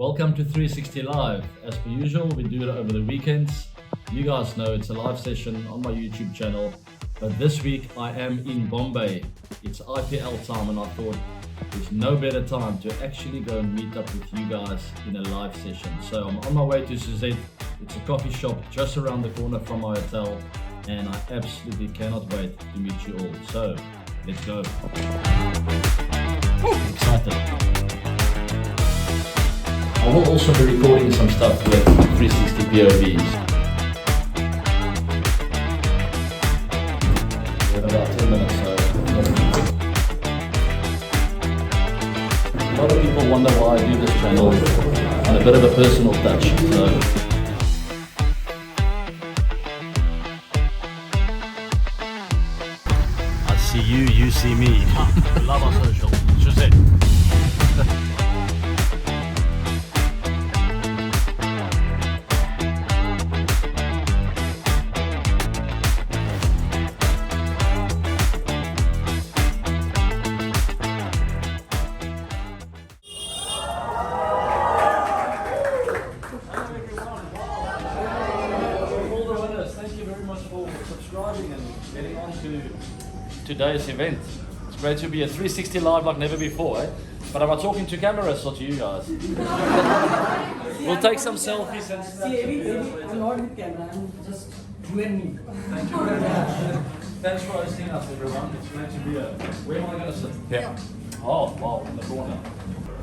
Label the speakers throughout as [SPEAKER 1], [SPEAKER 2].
[SPEAKER 1] Welcome to 360 Live. As per usual, we do it over the weekends. You guys know it's a live session on my YouTube channel. But this week I am in Mumbai. It's IPL time and I thought there's no better time to actually go and meet up with you guys in a live session. So I'm on my way to Suzette. It's a coffee shop just around the corner from my hotel and I absolutely cannot wait to meet you all. So let's go. Excited. I will also be recording some stuff with 360 POVs. We have about 10 minutes, so a lot of people wonder why I do this channel on a bit of a personal touch. So
[SPEAKER 2] I see you, you see me. Colaba social. Suzette.
[SPEAKER 1] Today's event. It's great to be at 360 Live like never before, eh? But am I talking to cameras or to you guys? We'll take some selfies and snaps.
[SPEAKER 3] I'm not with camera, I'm just you and me.
[SPEAKER 1] Thank you very much. Thanks for hosting us, everyone. It's great to be here. Where am I going to sit?
[SPEAKER 2] Yeah.
[SPEAKER 1] Oh, wow, in the corner.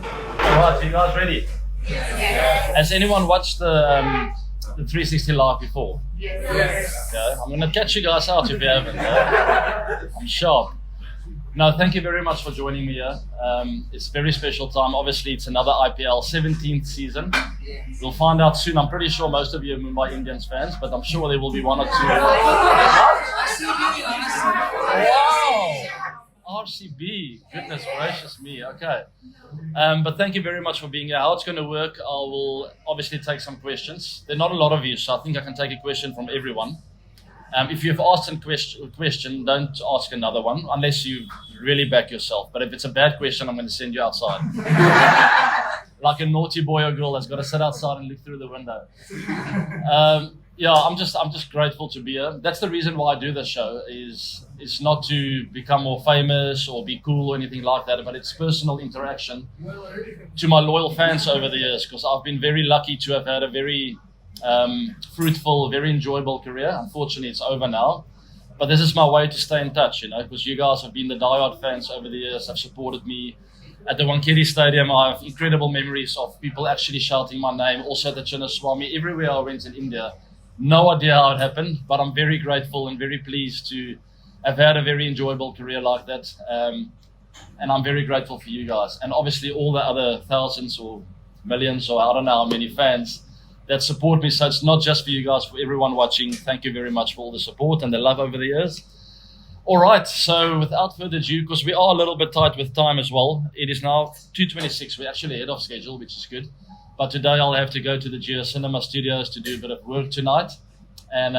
[SPEAKER 1] Alright, you guys ready? Yes. Has anyone watched the 360 Live before?
[SPEAKER 3] Yes.
[SPEAKER 1] Yeah, I'm going to catch you guys out if you haven't. I'm sharp. No, thank you very much for joining me here. It's a very special time. Obviously, it's another IPL 17th season. We'll find out soon. I'm pretty sure most of you are Mumbai Indians fans, but I'm sure there will be one or two. Wow! RCB. Goodness gracious me. Okay. But thank you very much for being here. How it's going to work, I will obviously take some questions. There are not a lot of you, so I think I can take a question from everyone. If you've asked a question, don't ask another one unless you really back yourself. But if it's a bad question, I'm going to send you outside. Like a naughty boy or girl that's got to sit outside and look through the window. Yeah, I'm just grateful to be here. That's the reason why I do this show. It's not to become more famous or be cool or anything like that, but it's personal interaction to my loyal fans over the years, because I've been very lucky to have had a very fruitful, very enjoyable career. Unfortunately, it's over now, but this is my way to stay in touch, because you guys have been the diehard fans over the years, have supported me. At the Wankhede Stadium, I have incredible memories of people actually shouting my name. Also at the Chinnaswamy, everywhere I went in India. No idea how it happened, but I'm very grateful and very pleased to have had a very enjoyable career like that. And I'm very grateful for you guys. And obviously all the other thousands or millions or I don't know how many fans that support me. So it's not just for you guys, for everyone watching. Thank you very much for all the support and the love over the years. All right, so without further ado, because we are a little bit tight with time as well. It is now 2:26. We're actually ahead of schedule, which is good. But today I'll have to go to the Geo Cinema Studios to do a bit of work tonight. And,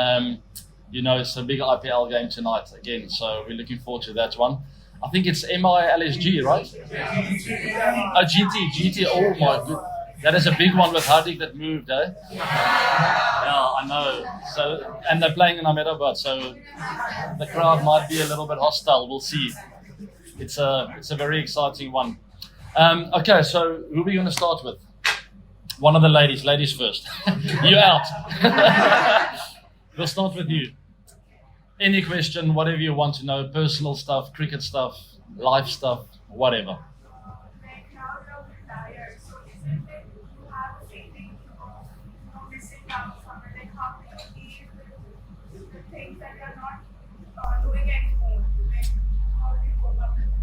[SPEAKER 1] it's a big IPL game tonight again. So we're looking forward to that one. I think it's MILSG, right? GT. Oh, my goodness. That is a big one with Hardik that moved, eh? Yeah, I know. So, and they're playing in Ahmedabad, so the crowd might be a little bit hostile. We'll see. It's a very exciting one. Okay, so who are we going to start with? One of the ladies. Ladies first. You out. We'll start with you. Any question, whatever you want to know, personal stuff, cricket stuff, life stuff, whatever.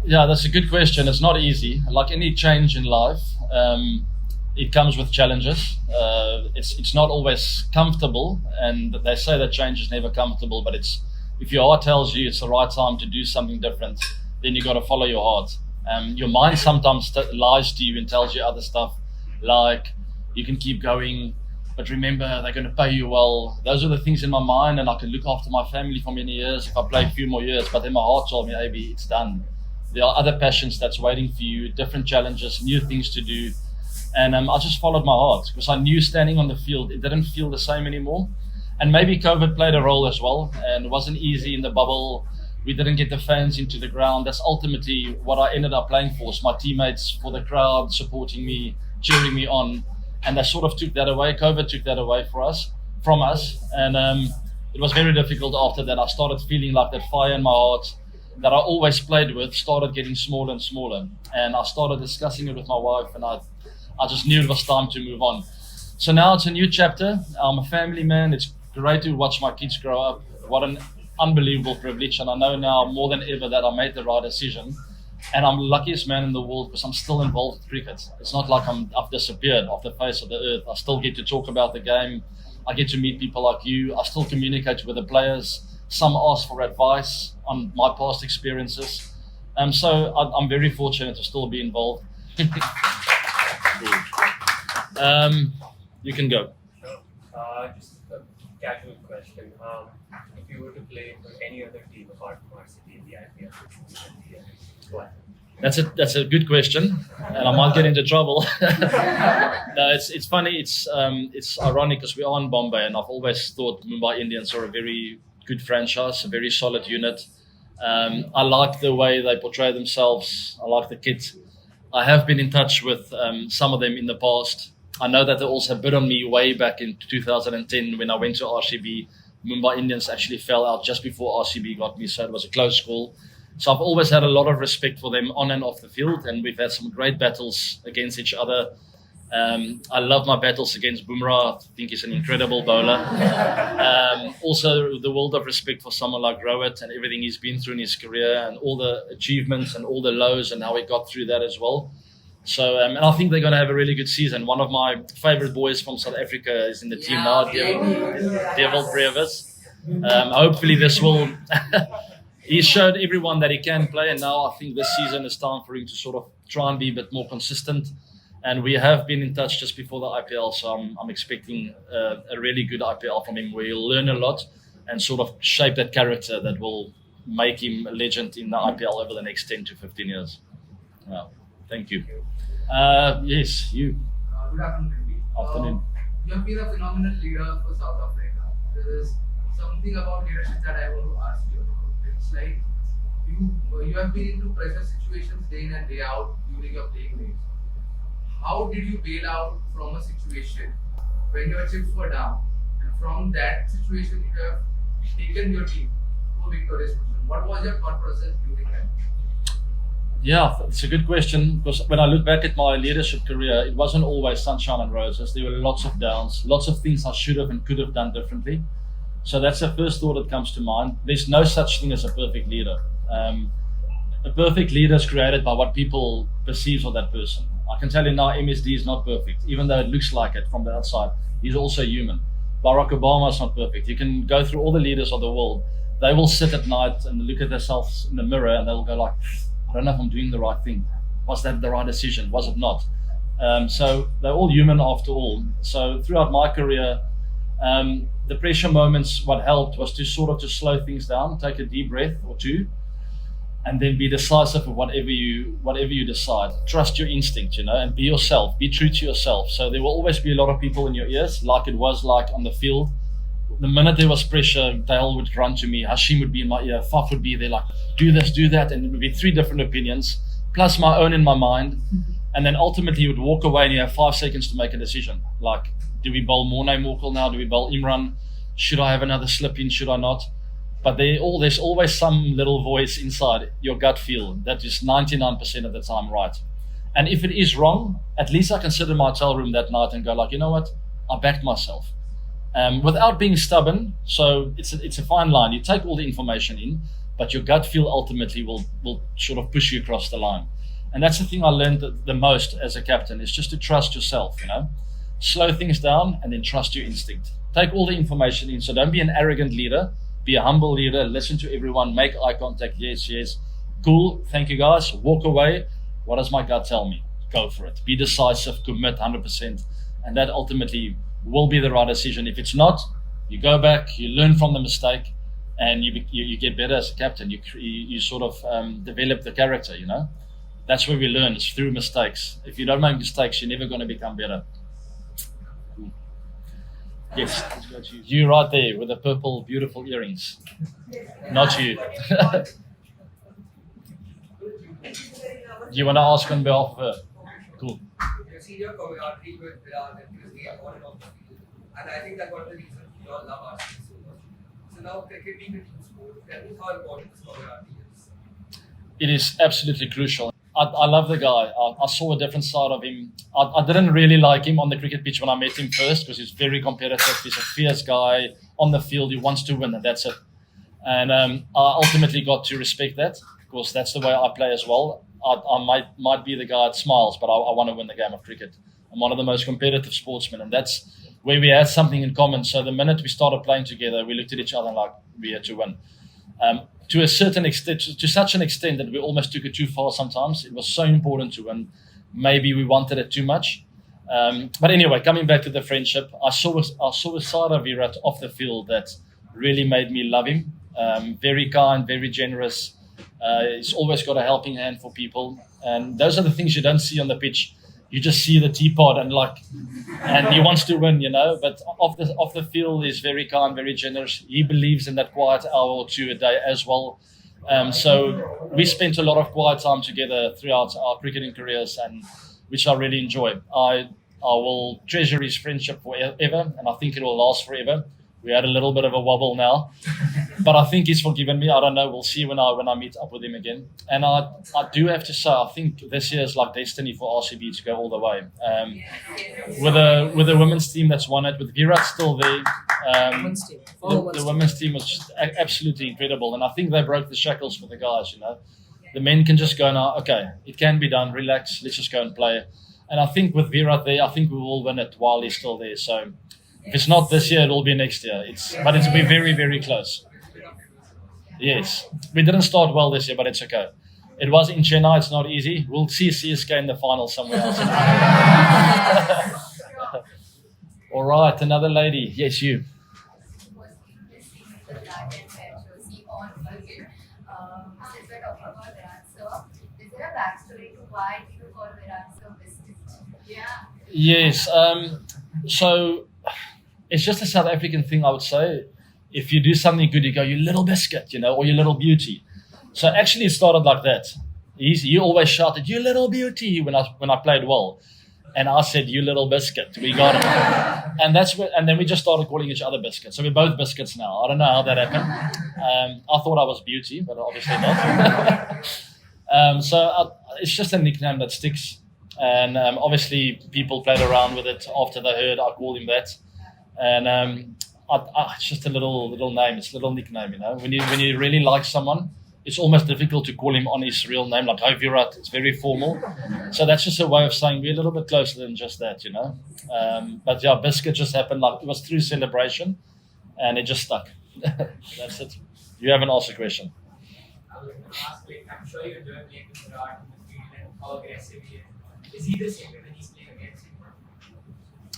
[SPEAKER 1] Yeah, that's a good question. It's not easy. Like any change in life, it comes with challenges. It's not always comfortable, and they say that change is never comfortable, but if your heart tells you it's the right time to do something different, then you got to follow your heart. Your mind sometimes lies to you and tells you other stuff, like you can keep going, but remember, they're going to pay you well. Those are the things in my mind, and I can look after my family for many years if I play a few more years, but then my heart told me, AB, it's done. There are other passions that's waiting for you, different challenges, new things to do. And I just followed my heart because I knew standing on the field, it didn't feel the same anymore. And maybe COVID played a role as well, and it wasn't easy in the bubble. We didn't get the fans into the ground. That's ultimately what I ended up playing for, was my teammates, for the crowd supporting me, cheering me on. And they sort of took that away. COVID took that away from us. And it was very difficult after that. I started feeling like that fire in my heart that I always played with started getting smaller and smaller. And I started discussing it with my wife, and I just knew it was time to move on. So now it's a new chapter. I'm a family man. It's great to watch my kids grow up. What an unbelievable privilege. And I know now more than ever that I made the right decision. And I'm the luckiest man in the world because I'm still involved with cricket. It's not like I've disappeared off the face of the earth. I still get to talk about the game. I get to meet people like you. I still communicate with the players. Some ask for advice on my past experiences. So I'm very fortunate to still be involved. You can go.
[SPEAKER 4] Just a casual question. If you were to play for any other team apart from RCB in the IPL, what?
[SPEAKER 1] That's a good question, and I might get into trouble. No, it's funny. It's ironic because we are in Bombay, and I've always thought Mumbai Indians are a very good franchise, a very solid unit. I like the way they portray themselves. I like the kit. I have been in touch with some of them in the past. I know that they also bid on me way back in 2010 when I went to RCB. Mumbai Indians actually fell out just before RCB got me, so it was a close call. So I've always had a lot of respect for them on and off the field, and we've had some great battles against each other. I love my battles against Bumrah. I think he's an incredible bowler. Also, the world of respect for someone like Rohit and everything he's been through in his career and all the achievements and all the lows and how he got through that as well. So, and I think they're going to have a really good season. One of my favorite boys from South Africa is in the team now, Devil Brevis. Hopefully this will... He showed everyone that he can play, and now I think this season is time for him to sort of try and be a bit more consistent. And we have been in touch just before the IPL, so I'm expecting a really good IPL from him where he'll learn a lot and sort of shape that character that will make him a legend in the IPL over the next 10 to 15 years. Thank you. Yes, you.
[SPEAKER 5] Good afternoon, Randy.
[SPEAKER 1] Afternoon.
[SPEAKER 5] You have been a phenomenal leader for South Africa. There is something about leadership that I want to ask you about. It's like you have been into pressure situations day in and day out during your playing days. How did you bail out from a situation when your chips were down, and from that situation you have taken your team to a victorious position? What was your thought process during that?
[SPEAKER 1] Yeah, it's a good question, because when I look back at my leadership career, it wasn't always sunshine and roses. There were lots of downs, lots of things I should have and could have done differently. So that's the first thought that comes to mind. There's no such thing as a perfect leader. A perfect leader is created by what people perceive of that person. I can tell you now, MSD is not perfect, even though it looks like it from the outside. He's also human. Barack Obama is not perfect. You can go through all the leaders of the world. They will sit at night and look at themselves in the mirror, and they'll go like, I don't know if I'm doing the right thing. Was that the right decision? Was it not? So they're all human after all. So throughout my career, the pressure moments, what helped was to sort of just slow things down, take a deep breath or two, and then be decisive of whatever you decide. Trust your instinct, and be yourself. Be true to yourself. So there will always be a lot of people in your ears, like it was like on the field. The minute there was pressure, Dale would run to me, Hashim would be in my ear, Faf would be there like, do this, do that, and it would be 3 different opinions, plus my own in my mind. And then ultimately you would walk away and you have 5 seconds to make a decision. Like, do we bowl Morne Morkel now? Do we bowl Imran? Should I have another slip in? Should I not? But there's always some little voice inside your gut feel that is 99% of the time right. And if it is wrong, at least I can sit in my hotel room that night and go like, you know what? I backed myself. Without being stubborn. So it's a fine line. You take all the information in, but your gut feel ultimately will sort of push you across the line. And that's the thing I learned the most as a captain, is just to trust yourself, Slow things down and then trust your instinct. Take all the information in. So don't be an arrogant leader. Be a humble leader. Listen to everyone. Make eye contact. Yes, yes. Cool. Thank you, guys. Walk away. What does my gut tell me? Go for it. Be decisive. Commit 100%. And that ultimately will be the right decision. If it's not, you go back, you learn from the mistake, and you get better as a captain. You sort of develop the character, That's where we learn. It's through mistakes. If you don't make mistakes, you're never going to become better. Yes, let's go to you. You right there with the purple, beautiful earrings. Not you. You want to ask on behalf of her? Cool.
[SPEAKER 6] You've seen your camaraderie with Virat and his game on and off the field. And I think that's one of the reasons we all love RCB so much. So now cricket being a team sport, tell me how important this camaraderie is.
[SPEAKER 1] It is absolutely crucial. I love the guy. I saw a different side of him. I didn't really like him on the cricket pitch when I met him first because he's very competitive. He's a fierce guy on the field. He wants to win, and that's it. And I ultimately got to respect that because that's the way I play as well. I might be the guy that smiles, but I want to win the game of cricket. I'm one of the most competitive sportsmen, and that's where we had something in common. So the minute we started playing together, we looked at each other like we had to win. To a certain extent, to such an extent that we almost took it too far sometimes. It was so important to win. Maybe we wanted it too much. But anyway, coming back to the friendship, I saw a side of Virat off the field that really made me love him. Very kind, very generous. He's always got a helping hand for people. And those are the things you don't see on the pitch. You just see the teapot and he wants to win, you know. But off the field, he's very kind, very generous. He believes in that quiet hour or two a day as well. So we spent a lot of quiet time together throughout our cricketing careers, and which I really enjoy. I will treasure his friendship forever, and I think it will last forever. We had a little bit of a wobble now, but I think he's forgiven me. I don't know. We'll see when I meet up with him again. And I do have to say, I think this year is like destiny for RCB to go all the way. With the women's team that's won it, with Virat still there, the women's team was just absolutely incredible. And I think they broke the shackles for the guys. You know, the men can just go now. Okay, it can be done. Relax. Let's just go and play. And I think with Virat there, I think we will win it while he's still there. So. If it's not this year, it will be next year. But it's be very, very close. Yes. We didn't start well this year, but it's okay. It was in Chennai. It's not easy. We'll see CSK in the final somewhere else. All right, another lady. Yes, you.
[SPEAKER 7] Is there a backstory to why you call Virat so Biscuit? Yeah.
[SPEAKER 1] Yes. So it's just a South African thing, I would say. If you do something good, you go, you little biscuit, you know, or you little beauty. So actually it started like that. He always shouted, you little beauty, when I played well. And I said, you little biscuit. We got it. And then we just started calling each other biscuits. So we're both biscuits now. I don't know how that happened. I thought I was beauty, but obviously not. It's just a nickname that sticks. And obviously people played around with it after they heard I called him that. And it's just a little name. It's a little nickname, you know. When you really like someone, it's almost difficult to call him on his real name, like Hi Virat. It's very formal. So that's just a way of saying we're a little bit closer than just that, you know. But yeah, Biscuit just happened. Like it was through celebration, and it just stuck. That's it. You haven't asked a question.
[SPEAKER 8] I was going to ask, I'm sure you're doing playing with Virat in the field and how aggressive he is. Is he the same way when he's playing against him?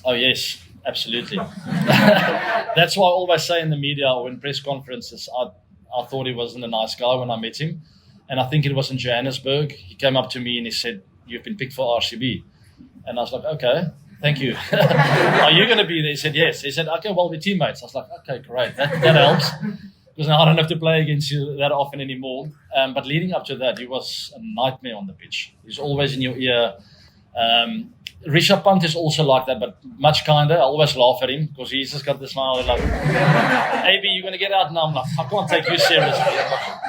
[SPEAKER 1] Oh yes, absolutely. That's why I always say in the media or in press conferences, I thought he wasn't a nice guy when I met him. And I think it was in Johannesburg. He came up to me and he said, "You've been picked for RCB." And I was like, "Okay, thank you." "Are you going to be there?" He said, "Yes." He said, "Okay, well, we're teammates." I was like, "Okay, great. That helps." Because now I don't have to play against you that often anymore. But leading up to that, he was a nightmare on the pitch. He's always in your ear. Rishabh Pant is also like that, but much kinder. I always laugh at him because he's just got this smile like, "AB, you're going to get out now." I'm like, I can't take you seriously.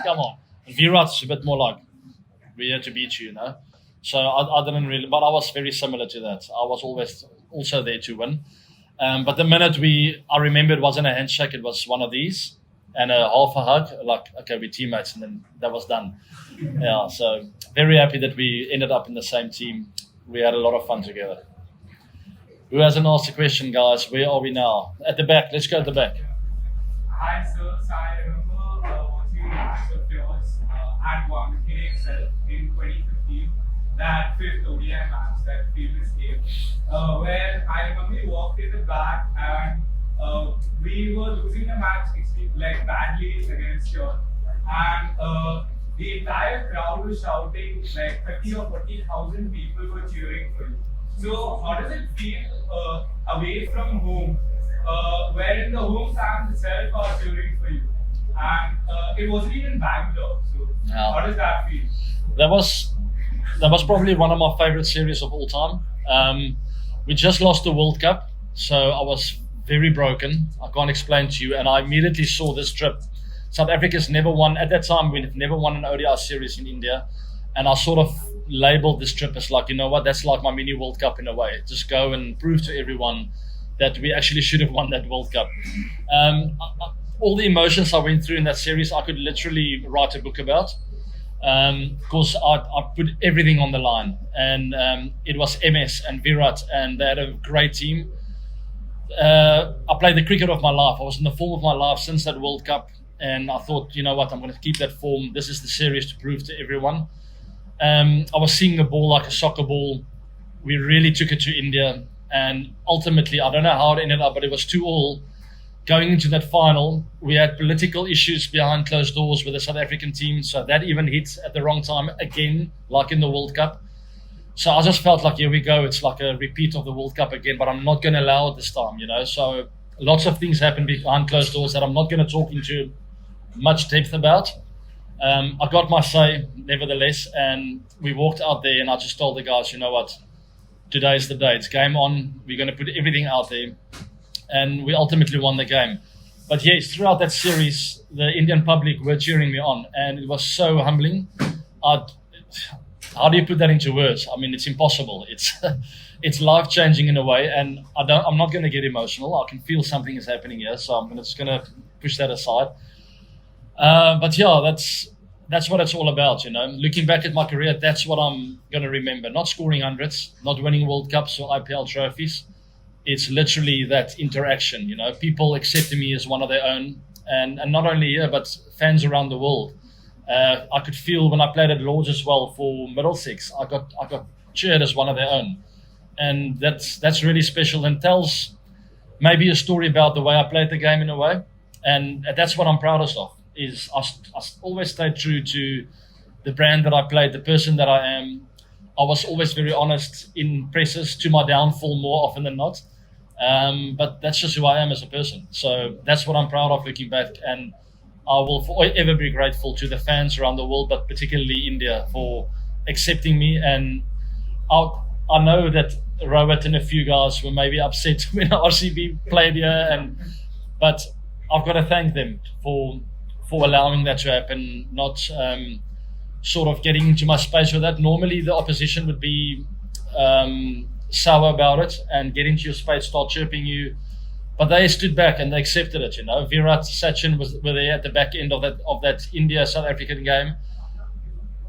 [SPEAKER 1] Come on. And Virat's a bit more like, "We're here to beat you," you know. So I didn't really, but I was very similar to that. I was always also there to win. But the minute I remember it wasn't a handshake, it was one of these and a half a hug, like, okay, we're teammates, and then that was done. Yeah, so very happy that we ended up in the same team. We had a lot of fun together. Who hasn't asked a question, guys? Where are we now? At the back. Let's go at the back.
[SPEAKER 9] Hi, sir. So I remember watching match of yours at Wankhede itself in 2015. That fifth ODI match, that famous game, where I remember you walked in the back and we were losing the match badly against you. And the entire crowd was shouting, like 30 or 40,000 people were cheering for you. So how does it feel away from home, wherein the home fans itself are cheering for you? And it wasn't even Bangalore. So
[SPEAKER 1] Yeah.
[SPEAKER 9] how does that feel?
[SPEAKER 1] That was probably one of my favorite series of all time. We just lost the World Cup, so I was very broken. I can't explain to you. And I immediately saw this trip. South Africa's never won, at that time, we'd never won an ODI series in India. And I sort of labeled this trip as like, you know what, that's like my mini World Cup in a way. Just go and prove to everyone that we actually should have won that World Cup. All the emotions I went through in that series, I could literally write a book about. Because I put everything on the line. And it was MS and Virat, and they had a great team. I played the cricket of my life. I was in the form of my life since that World Cup. And I thought, you know what, I'm going to keep that form. This is the series to prove to everyone. I was seeing the ball like a soccer ball. We really took it to India. And ultimately, I don't know how it ended up, but it was 2-2. Going into that final, we had political issues behind closed doors with the South African team. So that even hit at the wrong time again, like in the World Cup. So I just felt like, here we go. It's like a repeat of the World Cup again, but I'm not going to allow it this time, you know. So lots of things happened behind closed doors that I'm not going to talk into much depth about. I got my say, nevertheless, and we walked out there and I just told the guys, you know what, today's the day. It's game on. We're going to put everything out there. And we ultimately won the game. But yes, throughout that series, the Indian public were cheering me on, and it was so humbling. How do you put that into words? I mean, it's impossible. It's life-changing in a way, and I'm not going to get emotional. I can feel something is happening here, so I'm just going to push that aside. But yeah, that's what it's all about, you know. Looking back at my career, that's what I'm going to remember. Not scoring hundreds, not winning World Cups or IPL trophies. It's literally that interaction, you know. People accepting me as one of their own, and not only here, but fans around the world. I could feel when I played at Lords as well for Middlesex, I got cheered as one of their own, and that's really special and tells maybe a story about the way I played the game in a way, and that's what I'm proudest of. Is I always stayed true to the brand that I played, the person that I am. I was always very honest in presses, to my downfall more often than not. But that's just who I am as a person. So that's what I'm proud of looking back. And I will forever be grateful to the fans around the world, but particularly India, for accepting me. And I know that Rohit and a few guys were maybe upset when RCB played here. But I've got to thank them for allowing that to happen, not sort of getting into my space with that. Normally the opposition would be sour about it and get into your space, start chirping you, but they stood back and they accepted it, you know. Virat, Sachin were there at the back end of that India-South African game,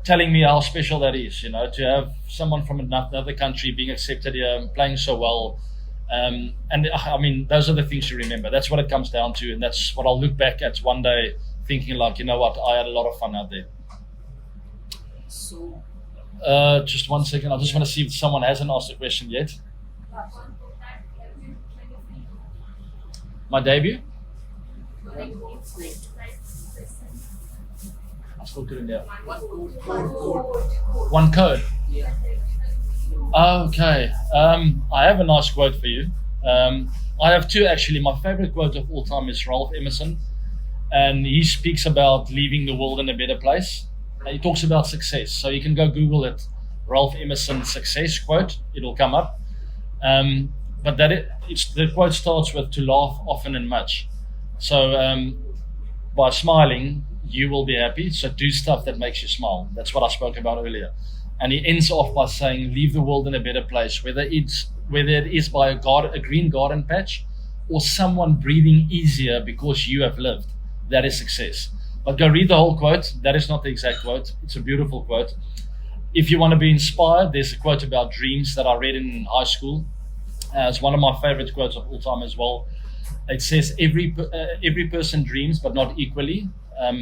[SPEAKER 1] telling me how special that is, you know, to have someone from another country being accepted here, playing so well. And I mean, those are the things you remember. That's what it comes down to, and that's what I'll look back at one day thinking like, you know what, I had a lot of fun out there.
[SPEAKER 3] So,
[SPEAKER 1] just 1 second. I just want to see if someone hasn't asked a question yet. My debut? I still couldn't hear. One code?
[SPEAKER 3] yeah.
[SPEAKER 1] Okay. I have a nice quote for you. I have two actually. My favorite quote of all time is Ralph Emerson. And he speaks about leaving the world in a better place. He talks about success. So you can go Google it, Ralph Emerson success quote. It'll come up. But the quote starts with, to laugh often and much. So by smiling, you will be happy. So do stuff that makes you smile. That's what I spoke about earlier. And he ends off by saying, leave the world in a better place, whether it is by a green garden patch or someone breathing easier because you have lived. That is success. But go read the whole quote. That is not the exact quote. It's a beautiful quote. If you want to be inspired, there's a quote about dreams that I read in high school. It's one of my favorite quotes of all time as well. It says, every person dreams, but not equally.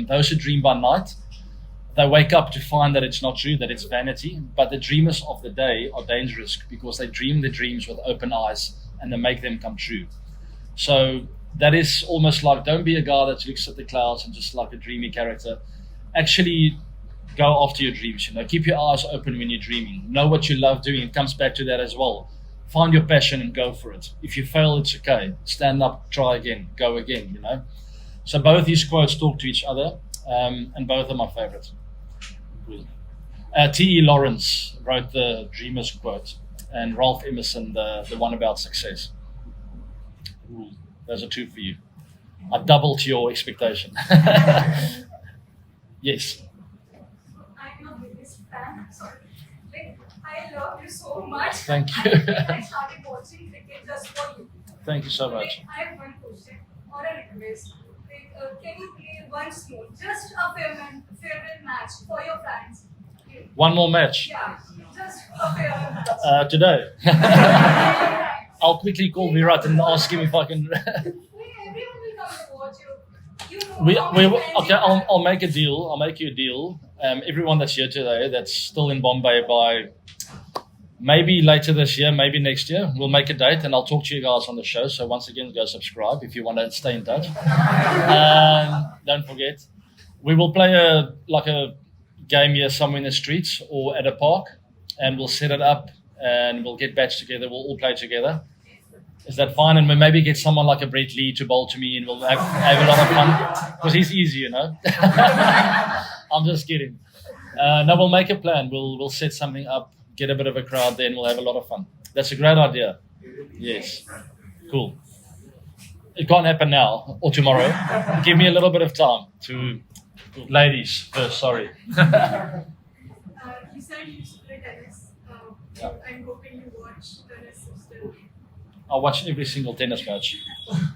[SPEAKER 1] Those who dream by night, they wake up to find that it's not true, that it's vanity. But the dreamers of the day are dangerous because they dream the dreams with open eyes and they make them come true. So that is almost like, don't be a guy that looks at the clouds and just like a dreamy character. Actually go after your dreams. Keep your eyes open when you're dreaming. Know what you love doing. It comes back to that as well. Find your passion and go for it. If you fail, it's okay. Stand up, try again, go again. So both these quotes talk to each other, and both are my favorites. Cool. T.E. Lawrence wrote the Dreamer's quote, and Ralph Emerson the one about success. Ooh, those are two for you. I doubled your expectation. Yes.
[SPEAKER 7] I'm a biggest fan. Sorry. I love you so much.
[SPEAKER 1] Thank you.
[SPEAKER 7] I started watching cricket just for you.
[SPEAKER 1] Thank you so much.
[SPEAKER 7] I have one question or a request. Can you play once more, just a farewell match for your fans?
[SPEAKER 1] One more match.
[SPEAKER 7] Yeah, just a farewell match.
[SPEAKER 1] Today. I'll quickly call Virat and ask him if I can.
[SPEAKER 7] Everyone will come to watch you.
[SPEAKER 1] Okay, I'll make a deal. I'll make you a deal. Everyone that's here today, that's still in Bombay by maybe later this year, maybe next year, we'll make a date and I'll talk to you guys on the show. So once again, go subscribe if you want to stay in touch. Don't forget, we will play a game here somewhere in the streets or at a park, and we'll set it up and we'll get batch together. We'll all play together. Is that fine? And we'll maybe get someone like a Brett Lee to bowl to me, and we'll have a lot of fun because he's easy, I'm just kidding. No, we'll make a plan. We'll set something up, get a bit of a crowd there, and we'll have a lot of fun. That's a great idea. Yes. Cool. It can't happen now or tomorrow. Give me a little bit of time to... Ladies first, sorry.
[SPEAKER 10] You said you play tennis. I'm hoping you watch tennis still.
[SPEAKER 1] I watch every single tennis match.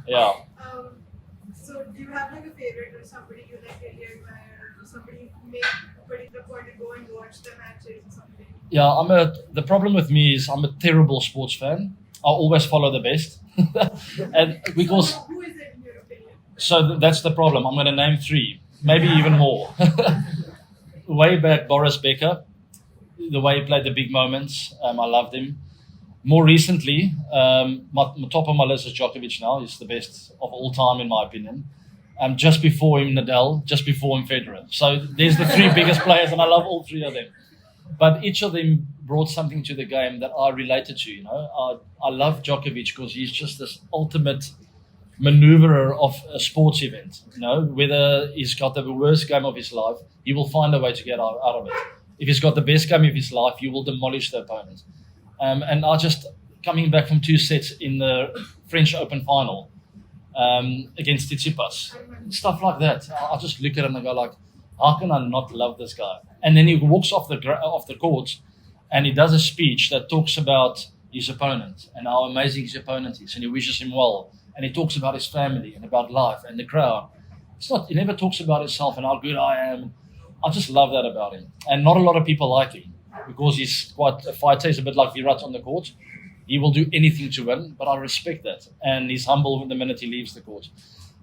[SPEAKER 1] Yeah.
[SPEAKER 10] So do you have a favorite or somebody you really admire, or somebody who make a particular point to go and watch the matches or something?
[SPEAKER 1] Yeah, the problem with me is I'm a terrible sports fan. I always follow the best. And because
[SPEAKER 10] So who is it in your opinion?
[SPEAKER 1] so that's the problem. I'm going to name 3, maybe even more. Way back, Boris Becker, the way he played the big moments, I loved him. More recently, top of my list is Djokovic now. He's the best of all time, in my opinion. Just before him, Nadal. Just before him, Federer. So there's the 3 biggest players, and I love all 3 of them. But each of them brought something to the game that I related to. I love Djokovic because he's just this ultimate maneuverer of a sports event. Whether he's got the worst game of his life, he will find a way to get out of it. If he's got the best game of his life, he will demolish the opponent. And I just, coming back from 2 sets in the French Open final against Tsitsipas, stuff like that. I just look at him and go like, how can I not love this guy? And then he walks off the court and he does a speech that talks about his opponent and how amazing his opponent is, and he wishes him well. And he talks about his family and about life and the crowd. He never talks about himself and how good I am. I just love that about him. And not a lot of people like him because he's quite a fighter. He's a bit like Virat on the court. He will do anything to win, but I respect that. And he's humble the minute he leaves the court.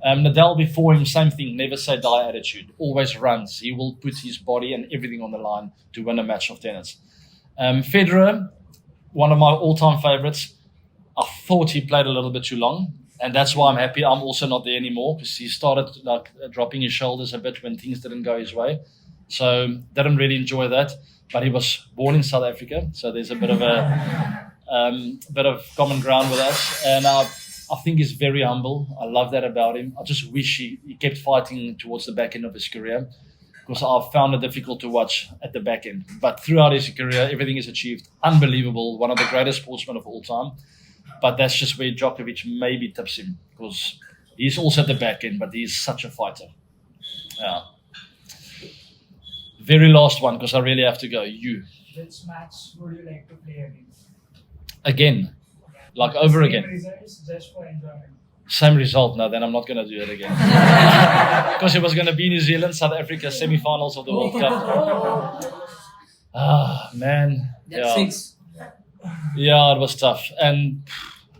[SPEAKER 1] Nadal before him, same thing, never say die attitude, always runs. He will put his body and everything on the line to win a match of tennis. Federer, one of my all-time favorites. I thought he played a little bit too long, and that's why I'm happy I'm also not there anymore, because he started dropping his shoulders a bit when things didn't go his way. So didn't really enjoy that, but he was born in South Africa, so there's a bit of common ground with us, and I think he's very humble. I love that about him. I just wish he kept fighting towards the back end of his career, because I found it difficult to watch at the back end. But throughout his career, everything he's achieved, unbelievable. One of the greatest sportsmen of all time. But that's just where Djokovic maybe tips him, because he's also at the back end, but he's such a fighter. Yeah. Very last one, because I really have to go. You.
[SPEAKER 8] Which match would you like to play against?
[SPEAKER 1] Again. Like over
[SPEAKER 8] Same
[SPEAKER 1] again.
[SPEAKER 8] results, just for enjoyment.
[SPEAKER 1] Same result. No, then I'm not going to do it again. Because it was going to be New Zealand, South Africa, semi-finals of the World Cup. Man.
[SPEAKER 3] That's 6.
[SPEAKER 1] Yeah, it was tough. And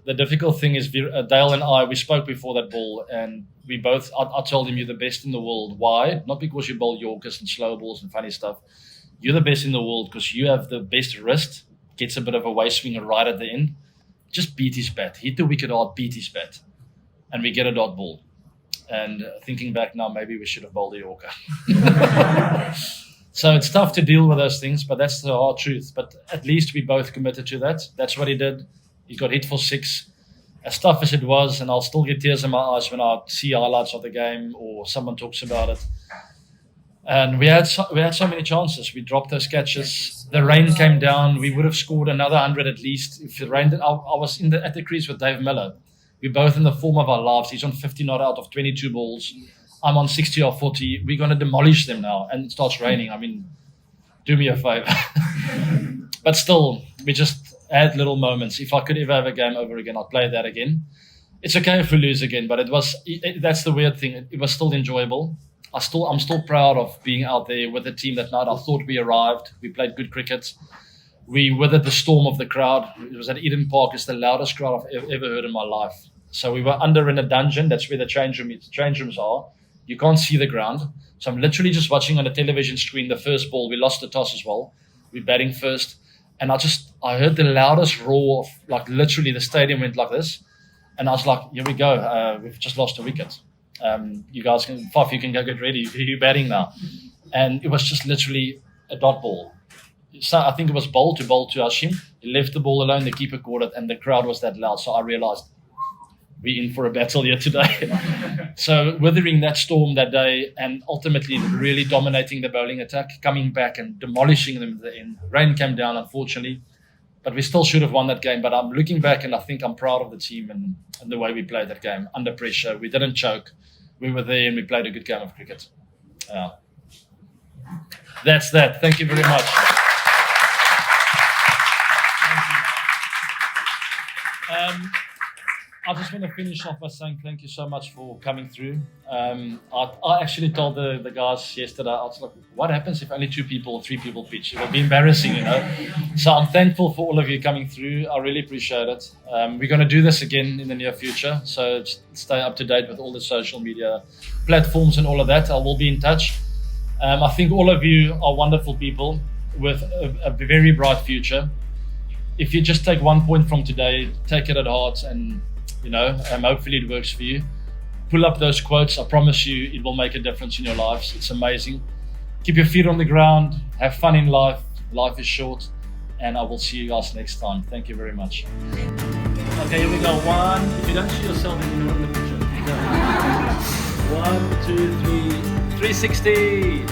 [SPEAKER 1] the difficult thing is Dale and I, we spoke before that ball, and we both, I told him, you're the best in the world. Why? Not because you bowl Yorkers and slow balls and funny stuff. You're the best in the world because you have the best wrist, gets a bit of a waist swing right at the end. Just beat his bat. Hit the wicket hard, beat his bat. And we get a dot ball. And thinking back now, maybe we should have bowled a Yorker. So it's tough to deal with those things, but that's the hard truth. But at least we both committed to that. That's what he did. He got hit for 6. As tough as it was, and I'll still get tears in my eyes when I see highlights of the game or someone talks about it. And we had so many chances. We dropped those catches. The rain came down. We would have scored another 100 at least if it rained. I was at the crease with Dave Miller. We're both in the form of our lives. He's on 50 not out of 22 balls. I'm on 60 or 40. We're going to demolish them now. And it starts raining. I mean, do me a favor. But still, we just had little moments. If I could ever have a game over again, I'd play that again. It's okay if we lose again, but that's the weird thing. It was still enjoyable. I'm still proud of being out there with the team that night. I thought we arrived. We played good cricket. We weathered the storm of the crowd. It was at Eden Park. It's the loudest crowd I've ever heard in my life. So we were under in a dungeon. That's where the change rooms are. You can't see the ground. So I'm literally just watching on the television screen the first ball. We lost the toss as well. We're batting first. And I heard the loudest roar of, like, literally the stadium went like this. And I was like, here we go. We've just lost a wicket. You guys you can go get ready. You're batting now. And it was just literally a dot ball. So I think it was bowl to Hashim. He left the ball alone. The keeper caught it, and the crowd was that loud. So I realized we're in for a battle here today. So weathering that storm that day and ultimately really dominating the bowling attack, coming back and demolishing them at the end. Rain came down, unfortunately, but we still should have won that game. But I'm looking back and I think I'm proud of the team and the way we played that game. Under pressure, we didn't choke. We were there and we played a good game of cricket. That's that. Thank you very much. I just want to finish off by saying thank you so much for coming through. I actually told the guys yesterday, I was like, what happens if only 2 people or 3 people pitch? It will be embarrassing, you know. So I'm thankful for all of you coming through. I really appreciate it. We're going to do this again in the near future. So stay up to date with all the social media platforms and all of that. I will be in touch. I think all of you are wonderful people with a very bright future. If you just take 1 point from today, take it at heart and hopefully it works for you. Pull up those quotes. I promise you it will make a difference in your lives. It's amazing. Keep your feet on the ground. Have fun in life. Life is short. And I will see you guys next time. Thank you very much. Okay, here we go. 1. If you don't see yourself, then you know in the picture. 1, 2, 3. 360.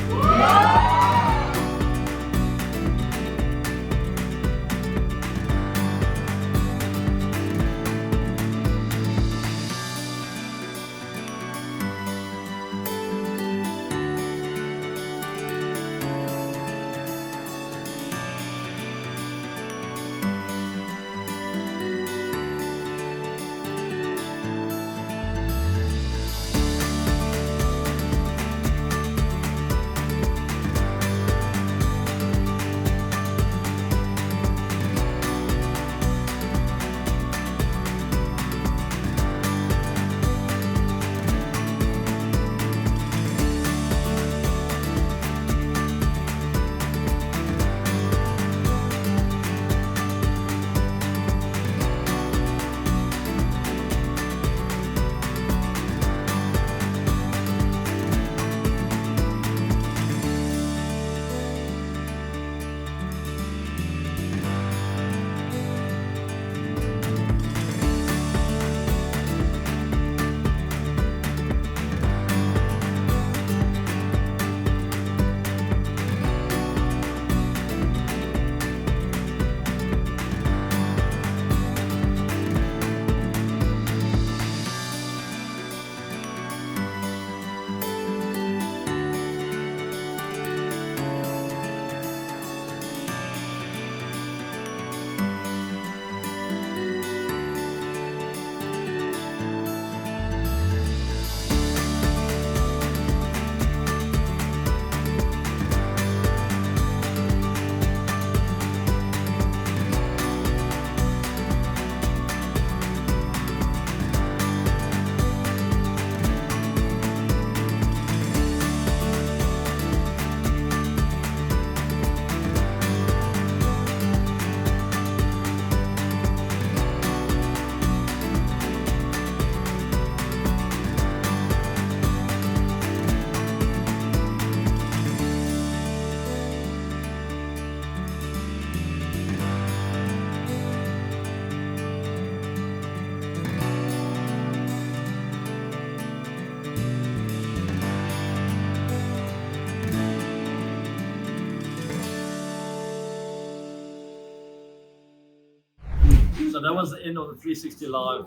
[SPEAKER 1] So that was the end of the 360 Live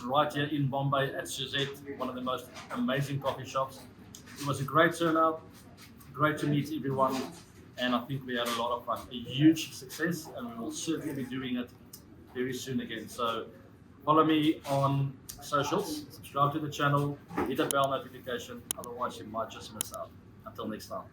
[SPEAKER 1] right here in Mumbai at Suzette, one of the most amazing coffee shops. It was a great turnout, great to meet everyone, and I think we had a lot of fun. A huge success, and we will certainly be doing it very soon again. So follow me on socials, subscribe to the channel, hit the bell notification, otherwise you might just miss out. Until next time.